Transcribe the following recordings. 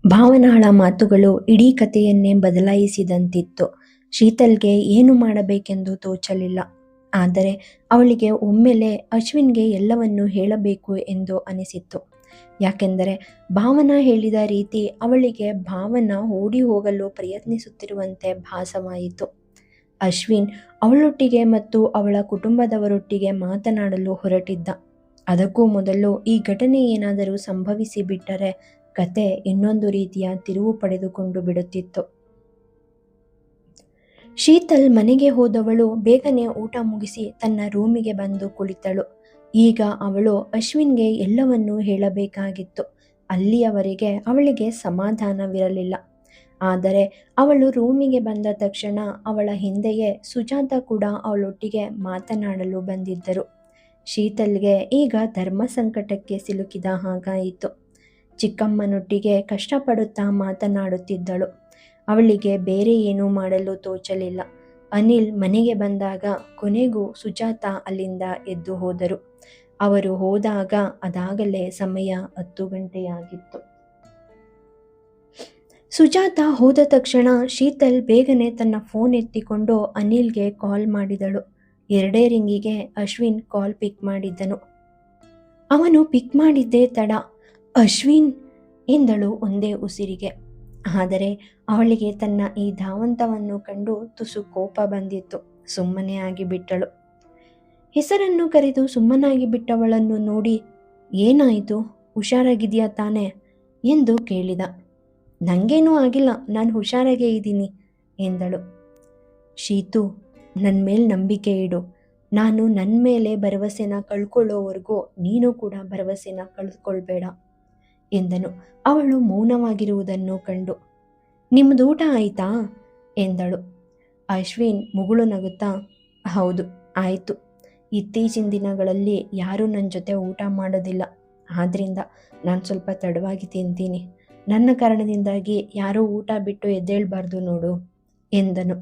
ಭಾವನಾಳ ಮಾತುಗಳು ಇಡೀ ಕಥೆಯನ್ನೇ ಬದಲಾಯಿಸಿದಂತಿತ್ತು. ಶೀತಲ್ಗೆ ಏನು ಮಾಡಬೇಕೆಂದು ತೋಚಲಿಲ್ಲ. ಆದರೆ ಅವಳಿಗೆ ಒಮ್ಮೆಲೆ ಅಶ್ವಿನ್ಗೆ ಎಲ್ಲವನ್ನೂ ಹೇಳಬೇಕು ಎಂದು ಅನಿಸಿತ್ತು. ಯಾಕೆಂದರೆ ಭಾವನಾ ಹೇಳಿದ ರೀತಿ ಅವಳಿಗೆ ಭಾವನಾ ಓಡಿ ಹೋಗಲು ಪ್ರಯತ್ನಿಸುತ್ತಿರುವಂತೆ ಭಾಸವಾಯಿತು. ಅಶ್ವಿನ್ ಅವಳೊಟ್ಟಿಗೆ ಮತ್ತು ಅವಳ ಕುಟುಂಬದವರೊಟ್ಟಿಗೆ ಮಾತನಾಡಲು ಹೊರಟಿದ್ದ. ಅದಕ್ಕೂ ಮೊದಲು ಈ ಘಟನೆ ಏನಾದರೂ ಸಂಭವಿಸಿ ಬಿಟ್ಟರೆ ಕತೆ ಇನ್ನೊಂದು ರೀತಿಯ ತಿರುವು ಪಡೆದುಕೊಂಡು ಬಿಡುತ್ತಿತ್ತು. ಶೀತಲ್ ಮನೆಗೆ ಹೋದವಳು ಬೇಗನೆ ಊಟ ಮುಗಿಸಿ ತನ್ನ ರೂಮಿಗೆ ಬಂದು ಕುಳಿತಳು. ಈಗ ಅವಳು ಅಶ್ವಿನ್ಗೆ ಎಲ್ಲವನ್ನೂ ಹೇಳಬೇಕಾಗಿತ್ತು. ಅಲ್ಲಿಯವರೆಗೆ ಅವಳಿಗೆ ಸಮಾಧಾನವಿರಲಿಲ್ಲ. ಆದರೆ ಅವಳು ರೂಮಿಗೆ ಬಂದ ತಕ್ಷಣ ಅವಳ ಹಿಂದೆಯೇ ಸುಜಾತ ಕೂಡ ಅವಳೊಟ್ಟಿಗೆ ಮಾತನಾಡಲು ಬಂದಿದ್ದರು. ಶೀತಲ್ಗೆ ಈಗ ಧರ್ಮ ಸಂಕಟಕ್ಕೆ ಸಿಲುಕಿದ ಹಾಗಾಯಿತು. ಚಿಕ್ಕಮ್ಮನೊಟ್ಟಿಗೆ ಕಷ್ಟಪಡುತ್ತಾ ಮಾತನಾಡುತ್ತಿದ್ದಳು. ಅವಳಿಗೆ ಬೇರೆ ಏನೂ ಮಾಡಲು ತೋಚಲಿಲ್ಲ. ಅನಿಲ್ ಮನೆಗೆ ಬಂದಾಗ ಕೊನೆಗೂ ಸುಜಾತ ಅಲ್ಲಿಂದ ಎದ್ದು ಹೋದರು. ಅವರು ಹೋದಾಗ ಅದಾಗಲೇ ಸಮಯ 10 ಗಂಟೆಯಾಗಿತ್ತು. ಸುಜಾತ ಹೋದ ತಕ್ಷಣ ಶೀತಲ್ ಬೇಗನೆ ತನ್ನ ಫೋನ್ ಎತ್ತಿಕೊಂಡು ಅನಿಲ್ಗೆ ಕಾಲ್ ಮಾಡಿದಳು. 2 ರಿಂಗಿಗೆ ಅಶ್ವಿನ್ ಕಾಲ್ ಪಿಕ್ ಮಾಡಿದ್ದನು. ಅವನು ಪಿಕ್ ಮಾಡಿದ್ದೇ ತಡ. ಅಶ್ವಿನ್ ಎಂದಳು ಒಂದೇ ಉಸಿರಿಗೆ. ಆದರೆ ಅವಳಿಗೆ ತನ್ನ ಈ ಧಾವಂತವನ್ನು ಕಂಡು ತುಸು ಕೋಪ ಬಂದಿತ್ತು. ಸುಮ್ಮನೆ ಆಗಿಬಿಟ್ಟಳು. ಹೆಸರನ್ನು ಕರೆದು ಸುಮ್ಮನಾಗಿ ಬಿಟ್ಟವಳನ್ನು ನೋಡಿ, ಏನಾಯಿತು, ಹುಷಾರಾಗಿದೆಯಾ ತಾನೇ ಎಂದು ಕೇಳಿದ. ನನಗೇನೂ ಆಗಿಲ್ಲ, ನಾನು ಹುಷಾರಾಗೇ ಇದ್ದೀನಿ ಎಂದಳು. ಶೀತು, ನನ್ನ ಮೇಲೆ ನಂಬಿಕೆ ಇಡು. ನಾನು ನನ್ನ ಮೇಲೆ ಭರವಸೆನ ಕಳ್ಕೊಳ್ಳೋವರೆಗೂ ನೀನು ಕೂಡ ಭರವಸೆನ ಕಳೆದುಕೊಳ್ಬೇಡ ಎಂದನು. ಅವಳು ಮೌನವಾಗಿರುವುದನ್ನು ಕಂಡು, ನಿಮ್ಮದು ಊಟ ಆಯಿತಾ ಎಂದಳು. ಅಶ್ವಿನ್ ಮುಗುಳು ನಗುತ್ತಾ, ಹೌದು ಆಯಿತು. ಇತ್ತೀಚಿನ ದಿನಗಳಲ್ಲಿ ಯಾರೂ ನನ್ನ ಜೊತೆ ಊಟ ಮಾಡೋದಿಲ್ಲ. ಆದ್ದರಿಂದ ನಾನು ಸ್ವಲ್ಪ ತಡವಾಗಿ ತಿಂತೀನಿ. ನನ್ನ ಕಾರಣದಿಂದಾಗಿ ಯಾರೂ ಊಟ ಬಿಟ್ಟು ಎದ್ದೇಳಬಾರ್ದು ನೋಡು ಎಂದನು.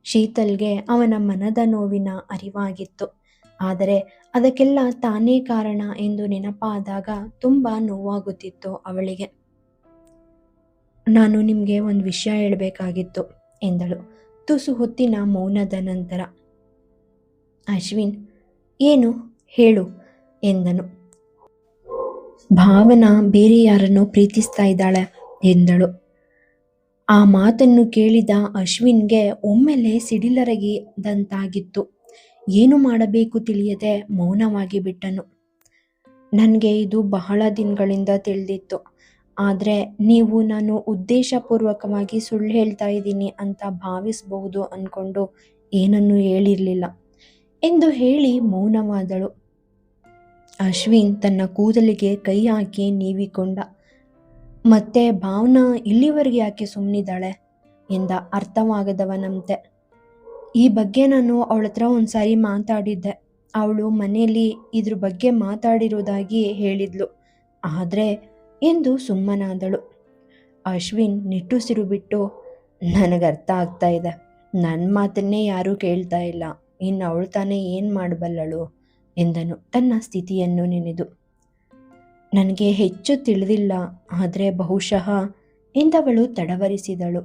ಶೀತಲ್ಗೆ ಅವನ ಮನದ ನೋವಿನ ಅರಿವಾಗಿತ್ತು. ಆದರೆ ಅದಕ್ಕೆಲ್ಲ ತಾನೇ ಕಾರಣ ಎಂದು ನೆನಪಾದಾಗ ತುಂಬ ನೋವಾಗುತ್ತಿತ್ತು ಅವಳಿಗೆ. ನಾನು ನಿಮಗೆ ಒಂದು ವಿಷಯ ಹೇಳಬೇಕಾಗಿತ್ತು ಎಂದಳು ತುಸು ಹೊತ್ತಿನ ಮೌನದ ನಂತರ. ಅಶ್ವಿನ್, ಏನು ಹೇಳು ಎಂದನು. ಭಾವನಾ ಬೇರೆ ಯಾರನ್ನೋ ಪ್ರೀತಿಸ್ತಾ ಇದ್ದಾಳೆ ಎಂದಳು. ಆ ಮಾತನ್ನು ಕೇಳಿದ ಅಶ್ವಿನ್ಗೆ ಒಮ್ಮೆಲೆ ಸಿಡಿಲರಗಿದಂತಾಗಿತ್ತು. ಏನು ಮಾಡಬೇಕು ತಿಳಿಯದೆ ಮೌನವಾಗಿ ಬಿಟ್ಟನು. ನನಗೆ ಇದು ಬಹಳ ದಿನಗಳಿಂದ ತಿಳಿದಿತ್ತು. ಆದರೆ ನೀವು ನಾನು ಉದ್ದೇಶಪೂರ್ವಕವಾಗಿ ಸುಳ್ಳು ಹೇಳ್ತಾ ಇದ್ದೀನಿ ಅಂತ ಭಾವಿಸಬಹುದು ಅಂದ್ಕೊಂಡು ಏನನ್ನೂ ಹೇಳಿರಲಿಲ್ಲ ಎಂದು ಹೇಳಿ ಮೌನವಾದಳು. ಅಶ್ವಿನ್ ತನ್ನ ಕೂದಲಿಗೆ ಕೈ ಹಾಕಿ ನೀವಿಕೊಂಡ. ಮತ್ತೆ ಭಾವನಾ ಇಲ್ಲಿವರೆಗೆ ಯಾಕೆ ಸುಮ್ಮನಿದ್ದಾಳೆ ಎಂದ ಅರ್ಥವಾಗದವನಂತೆ. ಈ ಬಗ್ಗೆ ನಾನು ಅವಳ ಹತ್ರ ಒಂದ್ಸಾರಿ ಮಾತಾಡಿದ್ದೆ. ಅವಳು ಮನೆಯಲ್ಲಿ ಇದ್ರ ಬಗ್ಗೆ ಮಾತಾಡಿರೋದಾಗಿ ಹೇಳಿದ್ಲು. ಆದರೆ ಎಂದು ಸುಮ್ಮನಾದಳು. ಅಶ್ವಿನ್ ನಿಟ್ಟುಸಿರು ಬಿಟ್ಟು, ನನಗೆ ಅರ್ಥ ಆಗ್ತಾ ಇದೆ. ನನ್ನ ಮಾತನ್ನೇ ಯಾರೂ ಕೇಳ್ತಾ ಇಲ್ಲ. ಇನ್ನು ಅವಳು ತಾನೇ ಏನು ಮಾಡಬಲ್ಲಳು ಎಂದನು ತನ್ನ ಸ್ಥಿತಿಯನ್ನು ನೆನೆದು. ನನಗೆ ಹೆಚ್ಚು ತಿಳಿದಿಲ್ಲ, ಆದರೆ ಬಹುಶಃ ಎಂದವಳು ತಡವರಿಸಿದಳು.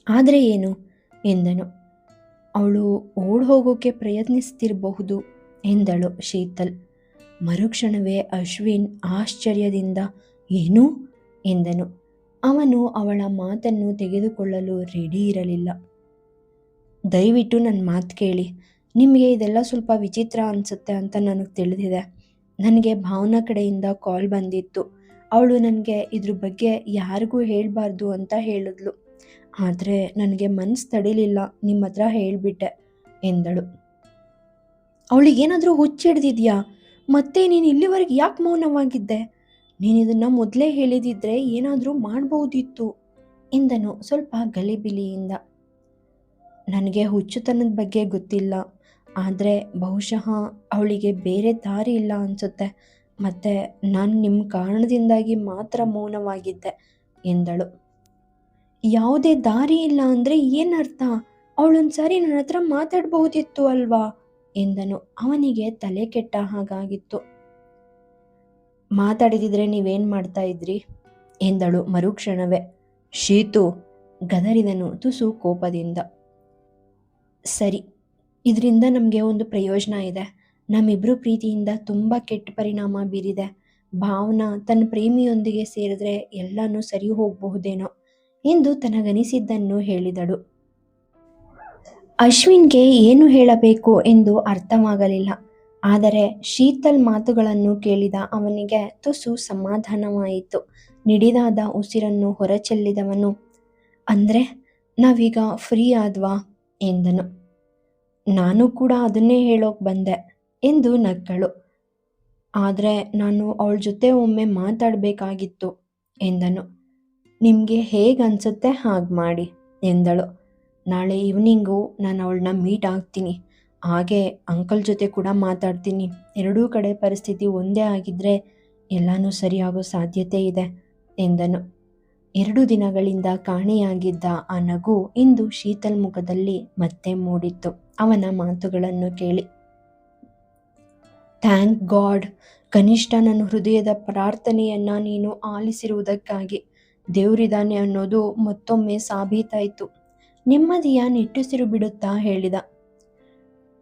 ಆದರೆ ಏನು ಎಂದನು. ಅವಳು ಓಡ್ ಹೋಗೋಕೆ ಪ್ರಯತ್ನಿಸ್ತಿರಬಹುದು ಎಂದಳು ಶೀತಲ್. ಮರುಕ್ಷಣವೇ ಅಶ್ವಿನ್ ಆಶ್ಚರ್ಯದಿಂದ ಏನು ಎಂದನು. ಅವನು ಅವಳ ಮಾತನ್ನು ತೆಗೆದುಕೊಳ್ಳಲು ರೆಡಿ ಇರಲಿಲ್ಲ. ದಯವಿಟ್ಟು ನನ್ನ ಮಾತು ಕೇಳಿ. ನಿಮಗೆ ಇದೆಲ್ಲ ಸ್ವಲ್ಪ ವಿಚಿತ್ರ ಅನಿಸುತ್ತೆ ಅಂತ ನನಗೆ ತಿಳಿದಿದೆ. ನನಗೆ ಭಾವನಾ ಕಡೆಯಿಂದ ಕಾಲ್ ಬಂದಿತ್ತು. ಅವಳು ನನಗೆ ಇದ್ರ ಬಗ್ಗೆ ಯಾರಿಗೂ ಹೇಳಬಾರ್ದು ಅಂತ ಹೇಳಿದ್ಲು. ಆದರೆ ನನಗೆ ಮನಸ್ಸು ತಡಿಲಿಲ್ಲ, ನಿಮ್ಮ ಹತ್ರ ಹೇಳಿಬಿಟ್ಟೆ ಎಂದಳು. ಅವಳಿಗೇನಾದರೂ ಹುಚ್ಚಿಡ್ದಿದ್ಯಾ? ಮತ್ತೆ ನೀನು ಇಲ್ಲಿವರೆಗೆ ಯಾಕೆ ಮೌನವಾಗಿದ್ದೆ? ನೀನು ಇದನ್ನು ಮೊದಲೇ ಹೇಳಿದಿದ್ರೆ ಏನಾದರೂ ಮಾಡಬಹುದಿತ್ತು ಎಂದನು ಸ್ವಲ್ಪ ಗಲಿಬಿಲಿಯಿಂದ. ನನಗೆ ಹುಚ್ಚುತನದ ಬಗ್ಗೆ ಗೊತ್ತಿಲ್ಲ, ಆದರೆ ಬಹುಶಃ ಅವಳಿಗೆ ಬೇರೆ ದಾರಿ ಇಲ್ಲ ಅನಿಸುತ್ತೆ. ಮತ್ತು ನಾನು ನಿಮ್ಮ ಕಾರಣದಿಂದಾಗಿ ಮಾತ್ರ ಮೌನವಾಗಿದ್ದೆ ಎಂದಳು. ಯಾವುದೇ ದಾರಿ ಇಲ್ಲ ಅಂದರೆ ಏನರ್ಥ? ಅವಳೊಂದ್ಸಾರಿ ನನ್ನ ಹತ್ರ ಮಾತಾಡಬಹುದಿತ್ತು ಅಲ್ವಾ ಎಂದನು. ಅವನಿಗೆ ತಲೆ ಕೆಟ್ಟ ಹಾಗಾಗಿತ್ತು. ಮಾತಾಡಿದಿದ್ರೆ ನೀವೇನು ಮಾಡ್ತಾ ಇದ್ರಿ ಎಂದಳು ಮರುಕ್ಷಣವೇ. ಶೀತು ಗದರಿದನು ತುಸು ಕೋಪದಿಂದ. ಸರಿ, ಇದರಿಂದ ನಮಗೆ ಒಂದು ಪ್ರಯೋಜನ ಇದೆ. ನಮ್ಮಿಬ್ಬರು ಪ್ರೀತಿಯಿಂದ ತುಂಬ ಕೆಟ್ಟ ಪರಿಣಾಮ ಬೀರಿದೆ. ಭಾವನಾ ತನ್ನ ಪ್ರೇಮಿಯೊಂದಿಗೆ ಸೇರಿದ್ರೆ ಎಲ್ಲನೂ ಸರಿ ಹೋಗಬಹುದೇನೋ ಎಂದು ತನಗನಿಸಿದ್ದನ್ನು ಹೇಳಿದಳು. ಅಶ್ವಿನ್ಗೆ ಏನು ಹೇಳಬೇಕು ಎಂದು ಅರ್ಥವಾಗಲಿಲ್ಲ. ಆದರೆ ಶೀತಲ್ ಮಾತುಗಳನ್ನು ಕೇಳಿದ ಅವನಿಗೆ ತುಸು ಸಮಾಧಾನವಾಯಿತು. ನಿಡಿದಾದ ಉಸಿರನ್ನು ಹೊರಚೆಲ್ಲಿದವನು, ಅಂದರೆ ನಾವೀಗ ಫ್ರೀ ಆದ್ವಾ ಎಂದನು. ನಾನು ಕೂಡ ಅದನ್ನೇ ಹೇಳೋಕ್ ಬಂದೆ ಎಂದು ನಕ್ಕಳು. ಆದರೆ ನಾನು ಅವಳ ಜೊತೆ ಒಮ್ಮೆ ಮಾತಾಡಬೇಕಾಗಿತ್ತು ಎಂದನು. ನಿಮಗೆ ಹೇಗೆ ಅನಿಸುತ್ತೆ ಹಾಗೆ ಮಾಡಿ ಎಂದಳು. ನಾಳೆ ಈವ್ನಿಂಗು ನಾನು ಅವಳನ್ನ ಮೀಟ್ ಆಗ್ತೀನಿ. ಹಾಗೆ ಅಂಕಲ್ ಜೊತೆ ಕೂಡ ಮಾತಾಡ್ತೀನಿ. ಎರಡೂ ಕಡೆ ಪರಿಸ್ಥಿತಿ ಒಂದೇ ಆಗಿದ್ದರೆ ಎಲ್ಲನೂ ಸರಿಯಾಗೋ ಸಾಧ್ಯತೆ ಇದೆ ಎಂದನು. 2 ದಿನಗಳಿಂದ ಕಾಣೆಯಾಗಿದ್ದ ಆ ನಗು ಇಂದು ಶೀತಲ್ ಮುಖದಲ್ಲಿ ಮತ್ತೆ ಮೂಡಿತ್ತು ಅವನ ಮಾತುಗಳನ್ನು ಕೇಳಿ. ಥ್ಯಾಂಕ್ ಗಾಡ್, ಕನಿಷ್ಠ ನನ್ನ ಹೃದಯದ ಪ್ರಾರ್ಥನೆಯನ್ನ ನೀನು ಆಲಿಸಿರುವುದಕ್ಕಾಗಿ. ದೇವರಿದ್ದಾನೆ ಅನ್ನೋದು ಮತ್ತೊಮ್ಮೆ ಸಾಬೀತಾಯಿತು. ನೆಮ್ಮದಿಯ ನಿಟ್ಟುಸಿರು ಬಿಡುತ್ತಾ ಹೇಳಿದ.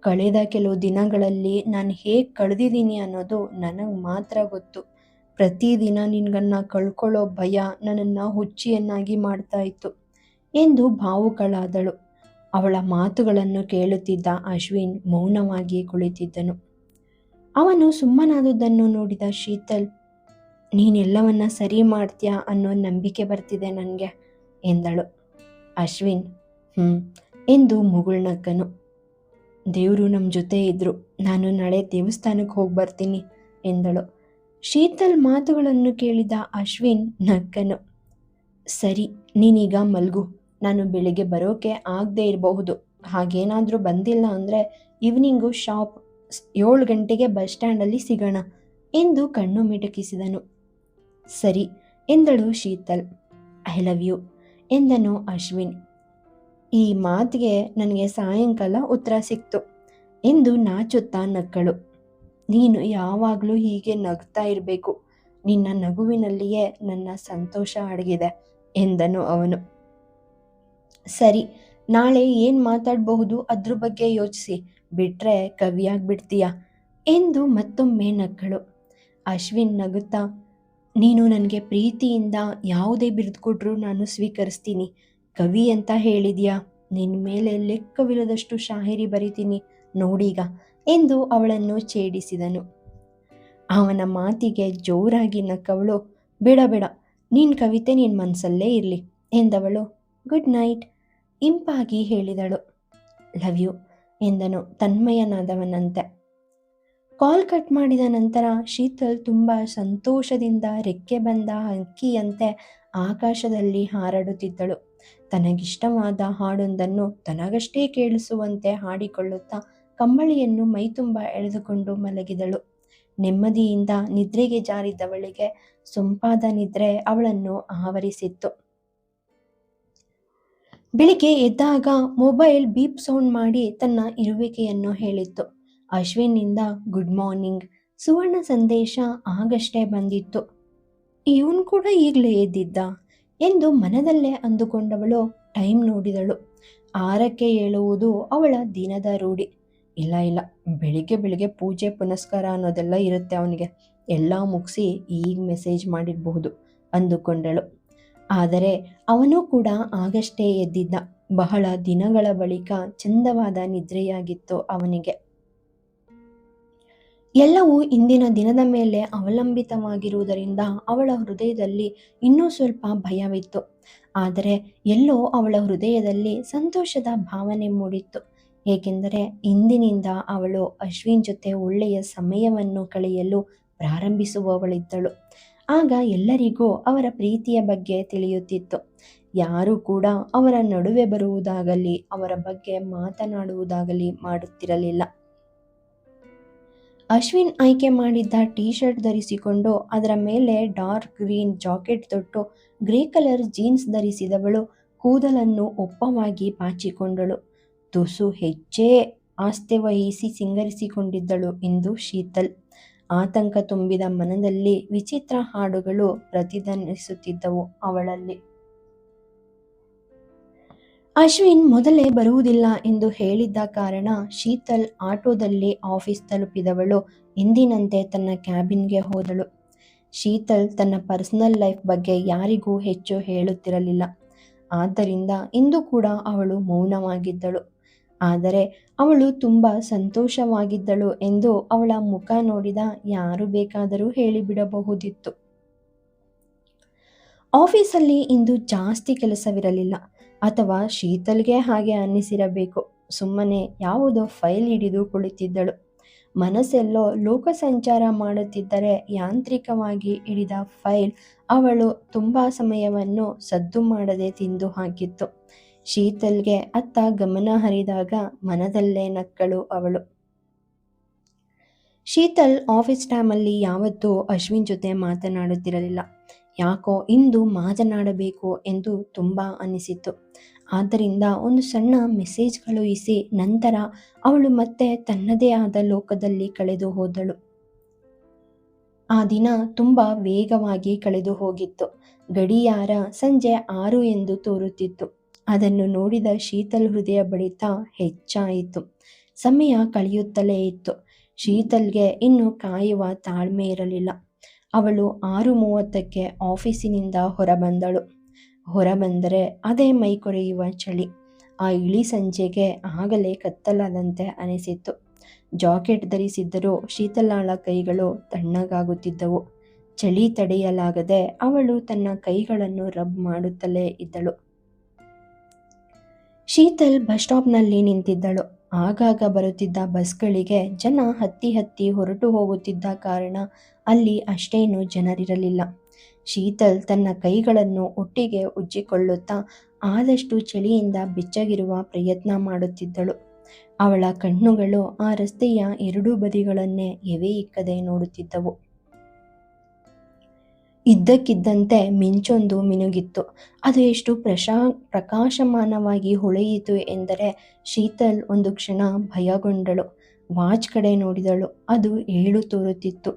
ಕಳೆದ ಕೆಲವು ದಿನಗಳಲ್ಲಿ ನಾನು ಹೇಗೆ ಕಳೆದಿದ್ದೀನಿ ಅನ್ನೋದು ನನಗೆ ಮಾತ್ರ ಗೊತ್ತು. ಪ್ರತಿದಿನ ನಿನ್ಗನ್ನ ಕಳ್ಕೊಳ್ಳೋ ಭಯ ನನ್ನನ್ನು ಹುಚ್ಚಿಯನ್ನಾಗಿ ಮಾಡ್ತಾ ಇತ್ತು ಎಂದು ಭಾವುಕಳಾದಳು. ಅವಳ ಮಾತುಗಳನ್ನು ಕೇಳುತ್ತಿದ್ದ ಅಶ್ವಿನ್ ಮೌನವಾಗಿ ಕುಳಿತಿದ್ದನು. ಅವನು ಸುಮ್ಮನಾದುದನ್ನು ನೋಡಿದ ಶೀತಲ್, ನೀನೆಲ್ಲವನ್ನ ಸರಿ ಮಾಡ್ತೀಯಾ ಅನ್ನೋ ನಂಬಿಕೆ ಬರ್ತಿದೆ ನನಗೆ ಎಂದಳು. ಅಶ್ವಿನ್ ಎಂದು ಮುಗುಳ್ನಕ್ಕನು. ದೇವರು ನಮ್ಮ ಜೊತೆ ಇದ್ರು. ನಾನು ನಾಳೆ ದೇವಸ್ಥಾನಕ್ಕೆ ಹೋಗಿ ಬರ್ತೀನಿ ಎಂದಳು. ಶೀತಲ್ ಮಾತುಗಳನ್ನು ಕೇಳಿದ ಅಶ್ವಿನ್ ನಕ್ಕನು. ಸರಿ, ನೀನೀಗ ಮಲ್ಗು. ನಾನು ಬೆಳಿಗ್ಗೆ ಬರೋಕೆ ಆಗದೆ ಇರಬಹುದು. ಹಾಗೇನಾದರೂ ಬಂದಿಲ್ಲ ಅಂದರೆ ಈವ್ನಿಂಗು ಶಾಪ್ 7 ಗಂಟೆಗೆ ಬಸ್ ಸ್ಟ್ಯಾಂಡಲ್ಲಿ ಸಿಗೋಣ ಎಂದು ಕಣ್ಣು ಮಿಟುಕಿಸಿದನು. ಸರಿ ಎಂದಳು ಶೀತಲ್. ಐ ಲವ್ ಯು ಎಂದನು ಅಶ್ವಿನ್. ಈ ಮಾತಿಗೆ ನನಗೆ ಸಾಯಂಕಾಲ ಉತ್ತರ ಸಿಕ್ತು ಎಂದು ನಾಚುತ್ತಾ ನಕ್ಕಳು. ನೀನು ಯಾವಾಗಲೂ ಹೀಗೆ ನಗ್ತಾ ಇರಬೇಕು. ನಿನ್ನ ನಗುವಿನಲ್ಲಿಯೇ ನನ್ನ ಸಂತೋಷ ಅಡಗಿದೆ ಎಂದನು ಅವನು. ಸರಿ, ನಾಳೆ ಏನು ಮಾತಾಡಬಹುದು ಅದ್ರ ಬಗ್ಗೆ ಯೋಚಿಸಿ, ಬಿಟ್ರೆ ಕವಿಯಾಗ್ಬಿಡ್ತೀಯ ಎಂದು ಮತ್ತೊಮ್ಮೆ ನಕ್ಕಳು. ಅಶ್ವಿನ್ ನಗುತ್ತಾ, ನೀನು ನನಗೆ ಪ್ರೀತಿಯಿಂದ ಯಾವುದೇ ಬಿರುದು ಕೊಟ್ಟರೂ ನಾನು ಸ್ವೀಕರಿಸ್ತೀನಿ. ಕವಿ ಅಂತ ಹೇಳಿದ್ಯಾ, ನಿನ್ನ ಮೇಲೆ ಲೆಕ್ಕವಿಲ್ಲದಷ್ಟು ಶಾಹಿರಿ ಬರಿತೀನಿ ನೋಡೀಗ ಎಂದು ಅವಳನ್ನು ಛೇಡಿಸಿದನು. ಅವನ ಮಾತಿಗೆ ಜೋರಾಗಿ ನಕ್ಕವಳು, ಬೇಡ ಬೇಡ, ನಿನ್ನ ಕವಿತೆ ನಿನ್ನ ಮನಸ್ಸಲ್ಲೇ ಇರಲಿ ಎಂದವಳು ಗುಡ್ ನೈಟ್ ಇಂಪಾಗಿ ಹೇಳಿದಳು. ಲವ್ ಯು ಎಂದನು ತನ್ಮಯನಾದವನಂತೆ. ಕಾಲ್ ಕಟ್ ಮಾಡಿದ ನಂತರ ಶೀತಲ್ ತುಂಬ ಸಂತೋಷದಿಂದ ರೆಕ್ಕೆ ಬಂದ ಹಕ್ಕಿಯಂತೆ ಆಕಾಶದಲ್ಲಿ ಹಾರಾಡುತ್ತಿದ್ದಳು. ತನಗಿಷ್ಟವಾದ ಹಾಡೊಂದನ್ನು ತನಗಷ್ಟೇ ಕೇಳಿಸುವಂತೆ ಹಾಡಿಕೊಳ್ಳುತ್ತಾ ಕಂಬಳಿಯನ್ನು ಮೈತುಂಬ ಎಳೆದುಕೊಂಡು ಮಲಗಿದಳು. ನೆಮ್ಮದಿಯಿಂದ ನಿದ್ರೆಗೆ ಜಾರಿದ್ದವಳಿಗೆ ಸೊಂಪಾದ ನಿದ್ರೆ ಅವಳನ್ನು ಆವರಿಸಿತ್ತು. ಬೆಳಿಗ್ಗೆ ಎದ್ದಾಗ ಮೊಬೈಲ್ ಬೀಪ್ ಸೌಂಡ್ ಮಾಡಿ ತನ್ನ ಇರುವಿಕೆಯನ್ನು ಹೇಳಿತ್ತು. ಅಶ್ವಿನ್ನಿಂದ ಗುಡ್ ಮಾರ್ನಿಂಗ್ ಸುವರ್ಣ ಸಂದೇಶ ಆಗಷ್ಟೇ ಬಂದಿತ್ತು. ಇವನು ಕೂಡ ಈಗಲೇ ಎದ್ದಿದ್ದ ಎಂದು ಮನದಲ್ಲೇ ಅಂದುಕೊಂಡವಳು ಟೈಮ್ ನೋಡಿದಳು. 6ಕ್ಕೆ ಏಳುವುದು ಅವಳ ದಿನದ ರೂಢಿ. ಇಲ್ಲ, ಬೆಳಿಗ್ಗೆ ಪೂಜೆ ಪುನಸ್ಕಾರ ಅನ್ನೋದೆಲ್ಲ ಇರುತ್ತೆ ಅವನಿಗೆ. ಎಲ್ಲ ಮುಗಿಸಿ ಈಗ ಮೆಸೇಜ್ ಮಾಡಿರಬಹುದು ಅಂದುಕೊಂಡಳು. ಆದರೆ ಅವನು ಕೂಡ ಆಗಷ್ಟೇ ಎದ್ದಿದ್ದ. ಬಹಳ ದಿನಗಳ ಬಳಿಕ ಚಂದವಾದ ನಿದ್ರೆಯಾಗಿತ್ತು ಅವನಿಗೆ. ಎಲ್ಲವೂ ಇಂದಿನ ದಿನದ ಮೇಲೆ ಅವಲಂಬಿತವಾಗಿರುವುದರಿಂದ ಅವಳ ಹೃದಯದಲ್ಲಿ ಇನ್ನೂ ಸ್ವಲ್ಪ ಭಯವಿತ್ತು. ಆದರೆ ಎಲ್ಲೋ ಅವಳ ಹೃದಯದಲ್ಲಿ ಸಂತೋಷದ ಭಾವನೆ ಮೂಡಿತ್ತು. ಏಕೆಂದರೆ ಇಂದಿನಿಂದ ಅವಳು ಅಶ್ವಿನ್ ಜೊತೆ ಒಳ್ಳೆಯ ಸಮಯವನ್ನು ಕಳೆಯಲು ಪ್ರಾರಂಭಿಸುವವಳಿದ್ದಳು. ಆಗ ಎಲ್ಲರಿಗೂ ಅವರ ಪ್ರೀತಿಯ ಬಗ್ಗೆ ತಿಳಿಯುತ್ತಿತ್ತು. ಯಾರೂ ಕೂಡ ಅವರ ನಡುವೆ ಬರುವುದಾಗಲಿ ಅವರ ಬಗ್ಗೆ ಮಾತನಾಡುವುದಾಗಲಿ ಮಾಡುತ್ತಿರಲಿಲ್ಲ. ಅಶ್ವಿನ್ ಆಯ್ಕೆ ಮಾಡಿದ್ದ ಟೀ ಶರ್ಟ್ ಧರಿಸಿಕೊಂಡು ಅದರ ಮೇಲೆ ಡಾರ್ಕ್ ಗ್ರೀನ್ ಜಾಕೆಟ್ ತೊಟ್ಟು ಗ್ರೇ ಕಲರ್ ಜೀನ್ಸ್ ಧರಿಸಿದವಳು ಕೂದಲನ್ನು ಒಪ್ಪವಾಗಿ ಪಾಚಿಕೊಂಡಳು. ತುಸು ಹೆಚ್ಚೇ ಆಸ್ತೆ ವಹಿಸಿ ಸಿಂಗರಿಸಿಕೊಂಡಿದ್ದಳು ಇಂದು ಶೀತಲ್. ಆತಂಕ ತುಂಬಿದ ಮನದಲ್ಲಿ ವಿಚಿತ್ರ ಹಾಡುಗಳು ಪ್ರತಿಧ್ವನಿಸುತ್ತಿದ್ದವು ಅವಳಲ್ಲಿ. ಅಶ್ವಿನ್ ಮೊದಲೇ ಬರುವುದಿಲ್ಲ ಎಂದು ಹೇಳಿದ್ದ ಕಾರಣ ಶೀತಲ್ ಆಟೋದಲ್ಲಿ ಆಫೀಸ್ ತಲುಪಿದವಳು ಎಂದಿನಂತೆ ತನ್ನ ಕ್ಯಾಬಿನ್ಗೆ ಹೋದಳು. ಶೀತಲ್ ತನ್ನ ಪರ್ಸನಲ್ ಲೈಫ್ ಬಗ್ಗೆ ಯಾರಿಗೂ ಹೆಚ್ಚು ಹೇಳುತ್ತಿರಲಿಲ್ಲ. ಆದ್ದರಿಂದ ಇಂದು ಕೂಡ ಅವಳು ಮೌನವಾಗಿದ್ದಳು. ಆದರೆ ಅವಳು ತುಂಬ ಸಂತೋಷವಾಗಿದ್ದಳು ಎಂದು ಅವಳ ಮುಖ ನೋಡಿದ ಯಾರು ಬೇಕಾದರೂ ಹೇಳಿಬಿಡಬಹುದಿತ್ತು. ಆಫೀಸಲ್ಲಿ ಇಂದು ಜಾಸ್ತಿ ಕೆಲಸವಿರಲಿಲ್ಲ, ಅಥವಾ ಶೀತಲ್ಗೆ ಹಾಗೆ ಅನ್ನಿಸಿರಬೇಕು. ಸುಮ್ಮನೆ ಯಾವುದೋ ಫೈಲ್ ಹಿಡಿದು ಕುಳಿತಿದ್ದಳು. ಮನಸ್ಸೆಲ್ಲೋ ಲೋಕ ಸಂಚಾರ ಮಾಡುತ್ತಿದ್ದರೆ ಯಾಂತ್ರಿಕವಾಗಿ ಹಿಡಿದ ಫೈಲ್ ಅವಳು ತುಂಬ ಸಮಯವನ್ನು ಸದ್ದು ಮಾಡದೆ ತಿಂದು ಹಾಕಿತ್ತು. ಶೀತಲ್ಗೆ ಅತ್ತ ಗಮನ ಹರಿದಾಗ ಮನದಲ್ಲೇ ನಕ್ಕಳು ಅವಳು. ಶೀತಲ್ ಆಫೀಸ್ ಟೈಮಲ್ಲಿ ಯಾವತ್ತೂ ಅಶ್ವಿನ್ ಜೊತೆ ಮಾತನಾಡುತ್ತಿರಲಿಲ್ಲ. ಯಾಕೋ ಇಂದು ಮಾತನಾಡಬೇಕು ಎಂದು ತುಂಬ ಅನಿಸಿತು. ಆದ್ದರಿಂದ ಒಂದು ಸಣ್ಣ ಮೆಸೇಜ್ ಕಳುಹಿಸಿ ನಂತರ ಅವಳು ಮತ್ತೆ ತನ್ನದೇ ಆದ ಲೋಕದಲ್ಲಿ ಕಳೆದು ಹೋದಳು. ಆ ದಿನ ತುಂಬ ವೇಗವಾಗಿ ಕಳೆದು ಹೋಗಿತ್ತು. ಗಡಿಯಾರ ಸಂಜೆ 6 ಎಂದು ತೋರುತ್ತಿತ್ತು. ಅದನ್ನು ನೋಡಿದ ಶೀತಲ್ ಹೃದಯ ಬಡಿತ ಹೆಚ್ಚಾಯಿತು. ಸಮಯ ಕಳೆಯುತ್ತಲೇ ಇತ್ತು. ಶೀತಲ್ಗೆ ಇನ್ನು ಕಾಯುವ ತಾಳ್ಮೆ ಇರಲಿಲ್ಲ. ಅವಳು 6:30ಕ್ಕೆ ಆಫೀಸಿನಿಂದ ಹೊರಬಂದಳು. ಹೊರಬಂದರೆ ಅದೇ ಮೈ ಕೊರೆಯುವ ಚಳಿ. ಆ ಇಳಿ ಸಂಜೆಗೆ ಆಗಲೇ ಕತ್ತಲಾದಂತೆ ಅನಿಸಿತ್ತು. ಜಾಕೆಟ್ ಧರಿಸಿದ್ದರೂ ಶೀತಲಾಳ ಕೈಗಳು ತಣ್ಣಗಾಗುತ್ತಿದ್ದವು. ಚಳಿ ತಡೆಯಲಾಗದೆ ಅವಳು ತನ್ನ ಕೈಗಳನ್ನು ರಬ್ ಮಾಡುತ್ತಲೇ ಇದ್ದಳು. ಶೀತಲ್ ಬಸ್ ಸ್ಟಾಪ್ನಲ್ಲಿ ನಿಂತಿದ್ದಳು. ಆಗಾಗ ಬರುತ್ತಿದ್ದ ಬಸ್ಗಳಿಗೆ ಜನ ಹತ್ತಿ ಹೊರಟು ಹೋಗುತ್ತಿದ್ದ ಕಾರಣ ಅಲ್ಲಿ ಅಷ್ಟೇನು ಜನರಿರಲಿಲ್ಲ. ಶೀತಲ್ ತನ್ನ ಕೈಗಳನ್ನು ಒಟ್ಟಿಗೆ ಉಜ್ಜಿಕೊಳ್ಳುತ್ತಾ ಆದಷ್ಟು ಚಳಿಯಿಂದ ಬೆಚ್ಚಗಿರುವ ಪ್ರಯತ್ನ ಮಾಡುತ್ತಿದ್ದಳು. ಅವಳ ಕಣ್ಣುಗಳು ಆ ರಸ್ತೆಯ ಎರಡೂ ಬದಿಗಳನ್ನೇ ಎವೆ ಇಕ್ಕದೆ ನೋಡುತ್ತಿದ್ದವು. ಇದ್ದಕ್ಕಿದ್ದಂತೆ ಮಿಂಚೊಂದು ಮಿನುಗಿತ್ತು. ಅದು ಎಷ್ಟು ಪ್ರಕಾಶಮಾನವಾಗಿ ಹೊಳೆಯಿತು ಎಂದರೆ ಶೀತಲ್ ಒಂದು ಕ್ಷಣ ಭಯಗೊಂಡಳು. ವಾಚ್ ಕಡೆ ನೋಡಿದಳು. ಅದು 7 ತೋರುತ್ತಿತ್ತು.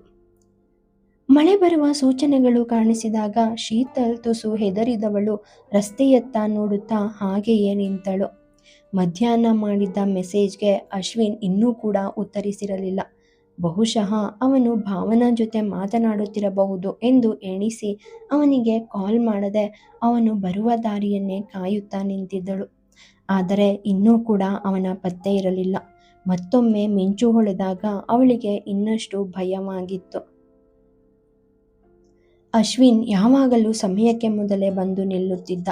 ಮಳೆ ಬರುವ ಸೂಚನೆಗಳು ಕಾಣಿಸಿದಾಗ ಶೀತಲ್ ತುಸು ಹೆದರಿದವಳು ರಸ್ತೆಯತ್ತ ನೋಡುತ್ತಾ ಹಾಗೆಯೇ ನಿಂತಳು. ಮಧ್ಯಾಹ್ನ ಮಾಡಿದ್ದ ಮೆಸೇಜ್ಗೆ ಅಶ್ವಿನ್ ಇನ್ನೂ ಕೂಡ ಉತ್ತರಿಸಿರಲಿಲ್ಲ. ಬಹುಶಃ ಅವನು ಭಾವನಾ ಜೊತೆ ಮಾತನಾಡುತ್ತಿರಬಹುದು ಎಂದು ಎಣಿಸಿ ಅವನಿಗೆ ಕಾಲ್ ಮಾಡದೆ ಅವನು ಬರುವ ದಾರಿಯನ್ನೇ ಕಾಯುತ್ತಾ ನಿಂತಿದ್ದಳು. ಆದರೆ ಇನ್ನೂ ಕೂಡ ಅವನ ಪತ್ತೆ ಇರಲಿಲ್ಲ. ಮತ್ತೊಮ್ಮೆ ಮಿಂಚು ಹೊಳೆದಾಗ ಅವಳಿಗೆ ಇನ್ನಷ್ಟು ಭಯವಾಗಿತ್ತು. ಅಶ್ವಿನ್ ಯಾವಾಗಲೂ ಸಮಯಕ್ಕೆ ಮೊದಲೇ ಬಂದು ನಿಲ್ಲುತ್ತಿದ್ದ.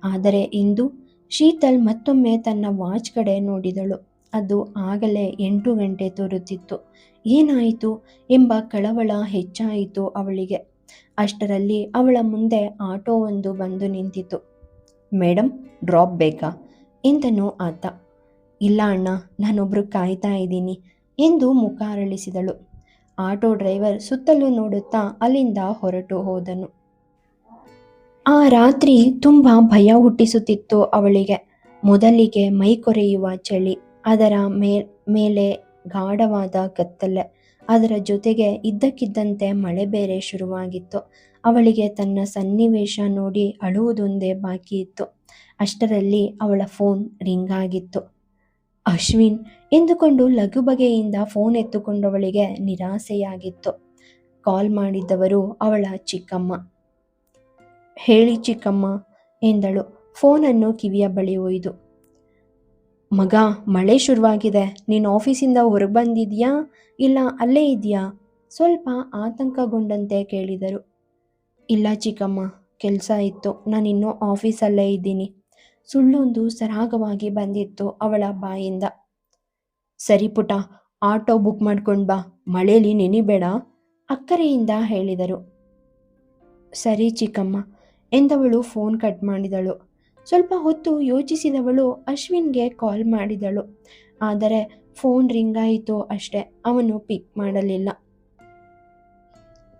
ಆದರೆ ಇಂದು ಶೀತಲ್ ಮತ್ತೊಮ್ಮೆ ತನ್ನ ವಾಚ್ ಕಡೆ ನೋಡಿದಳು. ಅದು ಆಗಲೇ 8 ಗಂಟೆ ತೋರುತ್ತಿತ್ತು. ಏನಾಯಿತು ಎಂಬ ಕಳವಳ ಹೆಚ್ಚಾಯಿತು ಅವಳಿಗೆ. ಅಷ್ಟರಲ್ಲಿ ಅವಳ ಮುಂದೆ ಆಟೋವೊಂದು ಬಂದು ನಿಂತಿತು. ಮೇಡಮ್, ಡ್ರಾಪ್ ಬೇಕಾ ಎಂದನು ಆತ. ಇಲ್ಲ ಅಣ್ಣ, ನಾನೊಬ್ರು ಕಾಯ್ತಾ ಇದ್ದೀನಿ ಎಂದು ಮುಖ ಅರಳಿಸಿದಳು. ಆಟೋ ಡ್ರೈವರ್ ಸುತ್ತಲೂ ನೋಡುತ್ತಾ ಅಲ್ಲಿಂದ ಹೊರಟು ಹೋದನು. ಆ ರಾತ್ರಿ ತುಂಬ ಭಯ ಹುಟ್ಟಿಸುತ್ತಿತ್ತು ಅವಳಿಗೆ. ಮೊದಲಿಗೆ ಮೈ ಕೊರೆಯುವ ಚಳಿ, ಅದರ ಮೇಲೆ ಗಾಢವಾದ ಕತ್ತಲೆ, ಅದರ ಜೊತೆಗೆ ಇದ್ದಕ್ಕಿದ್ದಂತೆ ಮಳೆ ಬೇರೆ ಶುರುವಾಗಿತ್ತು. ಅವಳಿಗೆ ತನ್ನ ಸನ್ನಿವೇಶ ನೋಡಿ ಅಳುವುದೊಂದೇ ಬಾಕಿ ಇತ್ತು. ಅಷ್ಟರಲ್ಲಿ ಅವಳ ಫೋನ್ ರಿಂಗ್ ಆಗಿತ್ತು. ಅಶ್ವಿನ್ ಎಂದುಕೊಂಡು ಲಘು ಬಗೆಯಿಂದ ಫೋನ್ ಎತ್ತುಕೊಂಡವಳಿಗೆ ನಿರಾಸೆಯಾಗಿತ್ತು. ಕಾಲ್ ಮಾಡಿದ್ದವರು ಅವಳ ಚಿಕ್ಕಮ್ಮ. ಹೇಳಿ ಚಿಕ್ಕಮ್ಮ ಎಂದಳು ಫೋನನ್ನು ಕಿವಿಯ ಬಳಿ ಒಯ್ದು. ಮಗ, ಮಳೆ ಶುರುವಾಗಿದೆ. ನೀನು ಆಫೀಸಿಂದ ಹೊರಬಂದಿದ್ಯಾ ಇಲ್ಲ ಅಲ್ಲೇ ಇದೆಯಾ? ಸ್ವಲ್ಪ ಆತಂಕಗೊಂಡಂತೆ ಕೇಳಿದರು. ಇಲ್ಲ ಚಿಕ್ಕಮ್ಮ, ಕೆಲಸ ಇತ್ತು, ನಾನಿನ್ನೂ ಆಫೀಸಲ್ಲೇ ಇದ್ದೀನಿ. ಸುಳ್ಳೊಂದು ಸರಾಗವಾಗಿ ಬಂದಿತ್ತು ಅವಳ ಬಾಯಿಂದ. ಸರಿ ಪುಟ, ಆಟೋ ಬುಕ್ ಮಾಡ್ಕೊಂಡು ಬಾ, ಮಳೇಲಿ ನೆನಿಬೇಡ, ಅಕ್ಕರೆಯಿಂದ ಹೇಳಿದರು. ಸರಿ ಚಿಕ್ಕಮ್ಮ ಎಂದವಳು ಫೋನ್ ಕಟ್ ಮಾಡಿದಳು. ಸ್ವಲ್ಪ ಹೊತ್ತು ಯೋಚಿಸಿದವಳು ಅಶ್ವಿನ್ಗೆ ಕಾಲ್ ಮಾಡಿದಳು. ಆದರೆ ಫೋನ್ ರಿಂಗ್ ಆಯಿತು ಅಷ್ಟೆ. ಅವನು ಪಿಕ್ ಮಾಡಲಿಲ್ಲ.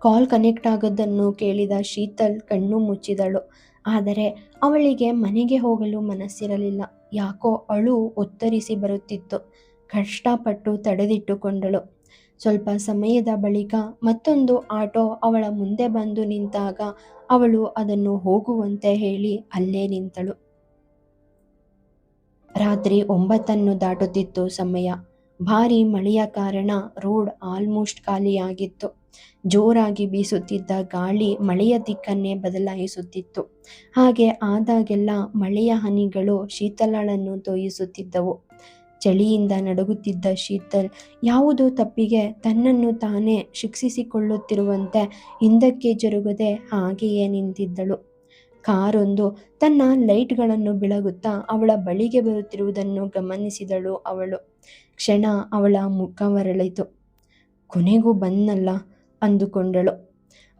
ಕಾಲ್ ಕನೆಕ್ಟ್ ಆಗೋದನ್ನು ಕೇಳಿದ ಶೀತಲ್ ಕಣ್ಣು ಮುಚ್ಚಿದಳು. ಆದರೆ ಅವಳಿಗೆ ಮನೆಗೆ ಹೋಗಲು ಮನಸ್ಸಿರಲಿಲ್ಲ. ಯಾಕೋ ಅಳು ಒತ್ತರಿಸಿ ಬರುತ್ತಿತ್ತು. ಕಷ್ಟಪಟ್ಟು ತಡೆದಿಟ್ಟುಕೊಂಡಳು. ಸ್ವಲ್ಪ ಸಮಯದ ಬಳಿಕ ಮತ್ತೊಂದು ಆಟೋ ಅವಳ ಮುಂದೆ ಬಂದು ನಿಂತಾಗ ಅವಳು ಅದನ್ನು ಹೋಗುವಂತೆ ಹೇಳಿ ಅಲ್ಲೇ ನಿಂತಳು. ರಾತ್ರಿ 9 ದಾಟುತ್ತಿತ್ತು ಸಮಯ. ಭಾರೀ ಮಳೆಯ ಕಾರಣ ರೋಡ್ ಆಲ್ಮೋಸ್ಟ್ ಖಾಲಿಯಾಗಿತ್ತು. ಜೋರಾಗಿ ಬೀಸುತ್ತಿದ್ದ ಗಾಳಿ ಮಳೆಯ ದಿಕ್ಕನ್ನೇ ಬದಲಾಯಿಸುತ್ತಿತ್ತು. ಹಾಗೆ ಆದಾಗೆಲ್ಲ ಮಳೆಯ ಹನಿಗಳು ಶೀತಲಳನ್ನು ತೋಯಿಸುತ್ತಿದ್ದವು. ಚಳಿಯಿಂದ ನಡುಗುತ್ತಿದ್ದ ಶೀತಲ್ ಯಾವುದೋ ತಪ್ಪಿಗೆ ತನ್ನನ್ನು ತಾನೇ ಶಿಕ್ಷಿಸಿಕೊಳ್ಳುತ್ತಿರುವಂತೆ ಹಿಂದಕ್ಕೆ ಜರುಗದೆ ಹಾಗೆಯೇ ನಿಂತಿದ್ದಳು. ಕಾರೊಂದು ತನ್ನ ಲೈಟ್ಗಳನ್ನು ಬೆಳಗುತ್ತಾ ಅವಳ ಬಳಿಗೆ ಬರುತ್ತಿರುವುದನ್ನು ಗಮನಿಸಿದಳು ಅವಳು. ಕ್ಷಣ ಅವಳ ಮುಖವರಳಿತು. ಕೊನೆಗೂ ಬಂದ್ನಲ್ಲ ಅಂದುಕೊಂಡಳು.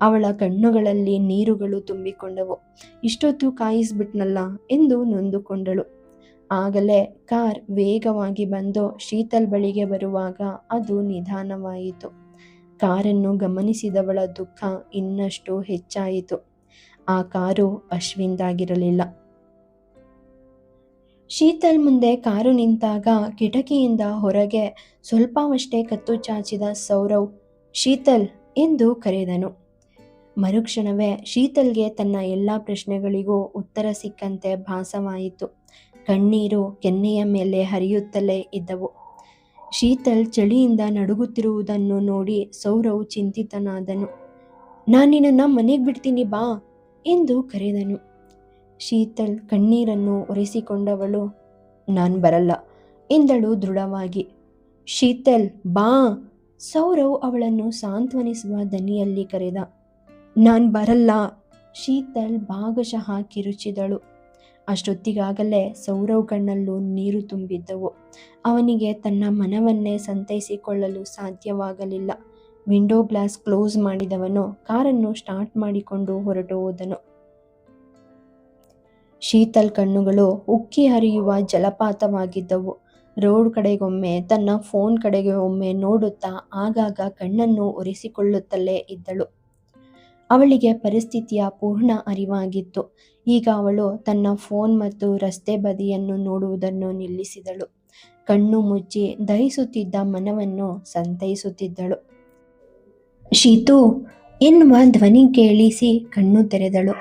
ಅವಳ ಕಣ್ಣುಗಳಲ್ಲಿ ನೀರುಗಳು ತುಂಬಿಕೊಂಡವು. ಇಷ್ಟೊತ್ತು ಕಾಯಿಸ್ಬಿಟ್ನಲ್ಲ ಎಂದು ನೊಂದುಕೊಂಡಳು. ಆಗಲೇ ಕಾರ್ ವೇಗವಾಗಿ ಬಂದು ಶೀತಲ್ ಬಳಿಗೆ ಬರುವಾಗ ಅದು ನಿಧಾನವಾಯಿತು. ಕಾರನ್ನು ಗಮನಿಸಿದವಳ ದುಃಖ ಇನ್ನಷ್ಟು ಹೆಚ್ಚಾಯಿತು. ಆ ಕಾರು ಅಶ್ವಿನ್ದಾಗಿರಲಿಲ್ಲ. ಶೀತಲ್ ಮುಂದೆ ಕಾರು ನಿಂತಾಗ ಕಿಟಕಿಯಿಂದ ಹೊರಗೆ ಸ್ವಲ್ಪವಷ್ಟೇ ಕತ್ತು ಚಾಚಿದ ಸೌರವ್ ಶೀತಲ್ ಎಂದು ಕರೆದನು. ಮರುಕ್ಷಣವೇ ಶೀತಲ್ಗೆ ತನ್ನ ಎಲ್ಲ ಪ್ರಶ್ನೆಗಳಿಗೂ ಉತ್ತರ ಸಿಕ್ಕಂತೆ ಭಾಸವಾಯಿತು. ಕಣ್ಣೀರು ಕೆನ್ನೆಯ ಮೇಲೆ ಹರಿಯುತ್ತಲೇ ಇದ್ದವು. ಶೀತಲ್ ಚಳಿಯಿಂದ ನಡುಗುತ್ತಿರುವುದನ್ನು ನೋಡಿ ಸೌರವ್ ಚಿಂತಿತನಾದನು. ನಾನಿನ್ನ ಮನೆಗೆ ಬಿಡ್ತೀನಿ ಬಾ ಎಂದು ಕರೆದನು. ಶೀತಲ್ ಕಣ್ಣೀರನ್ನು ಒರೆಸಿಕೊಂಡವಳು ನಾನು ಬರಲ್ಲ ಎಂದಳು ದೃಢವಾಗಿ. ಶೀತಲ್ ಬಾ, ಸೌರವ್ ಅವಳನ್ನು ಸಾಂತ್ವನಿಸುವ ದನಿಯಲ್ಲಿ ಕರೆದ. ನಾನ್ ಬರಲ್ಲ, ಶೀತಲ್ ಭಾಗಶಃ ಕಿರುಚಿದಳು. ಅಷ್ಟೊತ್ತಿಗಾಗಲೇ ಸೌರವ್ ಕಣ್ಣಲ್ಲೂ ನೀರು ತುಂಬಿದ್ದವು. ಅವನಿಗೆ ತನ್ನ ಮನವನ್ನೇ ಸಂತೈಸಿಕೊಳ್ಳಲು ಸಾಧ್ಯವಾಗಲಿಲ್ಲ. ವಿಂಡೋ ಗ್ಲಾಸ್ ಕ್ಲೋಸ್ ಮಾಡಿದವನು ಕಾರನ್ನು ಸ್ಟಾರ್ಟ್ ಮಾಡಿಕೊಂಡು ಹೊರಟು ಹೋದನು. ಶೀತಲ್ ಕಣ್ಣುಗಳು ಉಕ್ಕಿ ಹರಿಯುವ ಜಲಪಾತವಾಗಿದ್ದವು. ರೋಡ್ ಕಡೆಗೊಮ್ಮೆ ತನ್ನ ಫೋನ್ ಕಡೆಗೆ ಒಮ್ಮೆ ನೋಡುತ್ತಾ ಆಗಾಗ ಕಣ್ಣನ್ನು ಒರೆಸಿಕೊಳ್ಳುತ್ತಲೇ ಇದ್ದಳು. ಅವಳಿಗೆ ಪರಿಸ್ಥಿತಿಯ ಪೂರ್ಣ ಅರಿವಾಗಿತ್ತು. ಈಗ ಅವಳು ತನ್ನ ಫೋನ್ ಮತ್ತು ರಸ್ತೆ ಬದಿಯನ್ನು ನೋಡುವುದನ್ನು ನಿಲ್ಲಿಸಿದಳು. ಕಣ್ಣು ಮುಚ್ಚಿ ದಹಿಸುತ್ತಿದ್ದ ಮನವನ್ನು ಸಂತೈಸುತ್ತಿದ್ದಳು. ಶೀತು ಎನ್ನುವ ಧ್ವನಿ ಕೇಳಿಸಿ ಕಣ್ಣು ತೆರೆದಳು.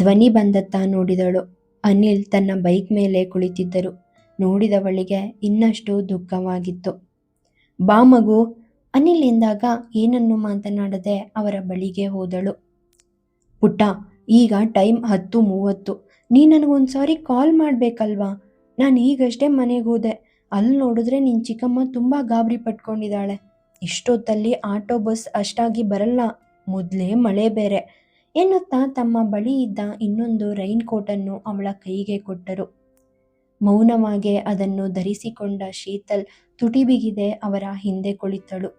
ಧ್ವನಿ ಬಂದತ್ತ ನೋಡಿದಳು. ಅನಿಲ್ ತನ್ನ ಬೈಕ್ ಮೇಲೆ ಕುಳಿತಿದ್ದರು. ನೋಡಿದವಳಿಗೆ ಇನ್ನಷ್ಟು ದುಃಖವಾಗಿತ್ತು. ಬಾ ಮಗು, ಅನಿಲ್ ಎಂದಾಗ ಏನನ್ನು ಮಾತನಾಡದೆ ಅವರ ಬಳಿಗೆ ಹೋದಳು. ಪುಟ್ಟ, ಈಗ ಟೈಮ್ 10:30. ನೀ ನನಗೊಂದು ಸಾರಿ ಕಾಲ್ ಮಾಡಬೇಕಲ್ವಾ? ನಾನು ಈಗಷ್ಟೇ ಮನೆಗೆ ಹೋದೆ. ಅಲ್ಲಿ ನೋಡಿದ್ರೆ ನಿನ್ನ ಚಿಕ್ಕಮ್ಮ ತುಂಬ ಗಾಬರಿ ಪಟ್ಕೊಂಡಿದ್ದಾಳೆ. ಇಷ್ಟೊತ್ತಲ್ಲಿ ಆಟೋ ಬಸ್ ಅಷ್ಟಾಗಿ ಬರಲ್ಲ, ಮೊದಲೇ ಮಳೆ ಬೇರೆ ಎನ್ನುತ್ತಾ ತಮ್ಮ ಬಳಿ ಇದ್ದ ಇನ್ನೊಂದು ರೈನ್ ಕೋಟನ್ನು ಅವಳ ಕೈಗೆ ಕೊಟ್ಟರು. ಮೌನವಾಗಿ ಅದನ್ನು ಧರಿಸಿಕೊಂಡ ಶೀತಲ್ ತುಟಿ ಬಿಗಿದೆ ಅವರ ಹಿಂದೆ ಕುಳಿತಳು.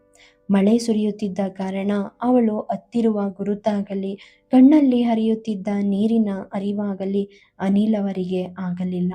ಮಳೆ ಸುರಿಯುತ್ತಿದ್ದ ಕಾರಣ ಅವಳು ಹತ್ತಿರುವ ಗುರುತಾಗಲಿ ಕಣ್ಣಲ್ಲಿ ಹರಿಯುತ್ತಿದ್ದ ನೀರಿನ ಅರಿವಾಗಲಿ ಅನಿಲ್ ಅವರಿಗೆ ಆಗಲಿಲ್ಲ.